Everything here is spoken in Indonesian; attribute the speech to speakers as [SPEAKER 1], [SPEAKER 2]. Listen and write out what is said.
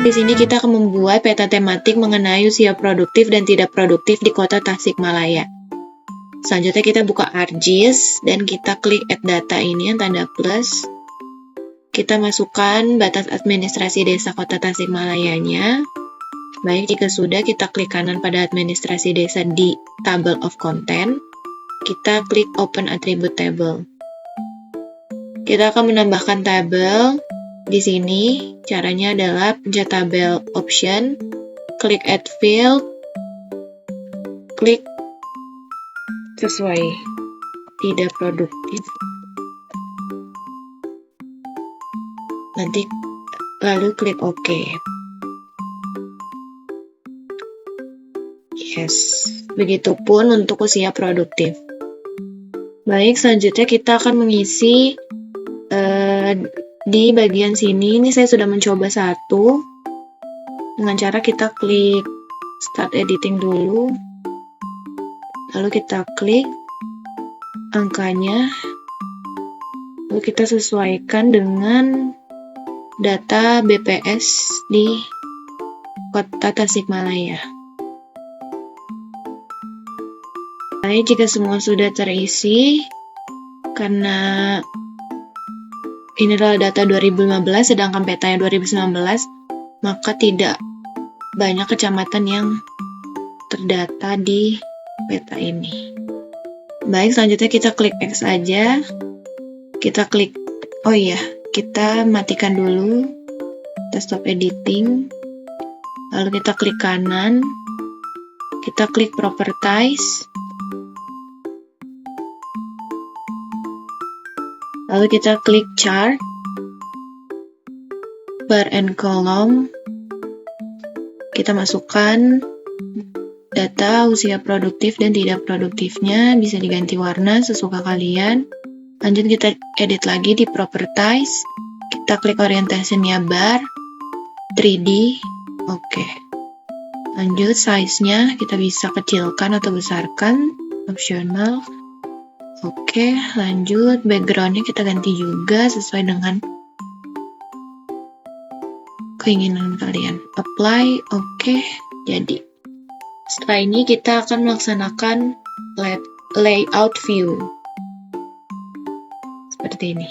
[SPEAKER 1] di sini kita akan membuat peta tematik mengenai usia produktif dan tidak produktif di Kota Tasikmalaya. Selanjutnya kita buka ArcGis dan kita klik add data ini yang tanda plus. Kita masukkan batas administrasi desa Kota Tasikmalayanya. Baik, jika sudah, kita klik kanan pada administrasi desa di table of content. Kita klik open attribute table. Kita akan menambahkan tabel. Di sini caranya adalah pencet tabel option, klik add field, klik sesuai tidak produktif. Nanti lalu klik OK. Yes, begitupun untuk usia produktif. Baik, selanjutnya kita akan mengisi di bagian sini. Ini saya sudah mencoba satu dengan cara kita klik start editing dulu, lalu kita klik angkanya, lalu kita sesuaikan dengan data BPS di Kota Tasikmalaya. Baik, jika semua sudah terisi, karena ini adalah data 2015 sedangkan petanya 2019, maka tidak banyak kecamatan yang terdata di peta ini. Baik, selanjutnya kita klik X aja. Kita klik, kita matikan dulu. Kita stop editing. Lalu kita klik kanan. Kita klik properties. Lalu kita klik chart, bar and column. Kita masukkan data usia produktif dan tidak produktifnya, bisa diganti warna sesuka kalian. Lanjut kita edit lagi di properties. Kita klik orientation-nya bar, 3D, oke. Lanjut size-nya kita bisa kecilkan atau besarkan, opsional. Oke, lanjut background-nya kita ganti juga sesuai dengan keinginan kalian. Apply, oke, jadi. Setelah ini kita akan melaksanakan layout view. Seperti ini.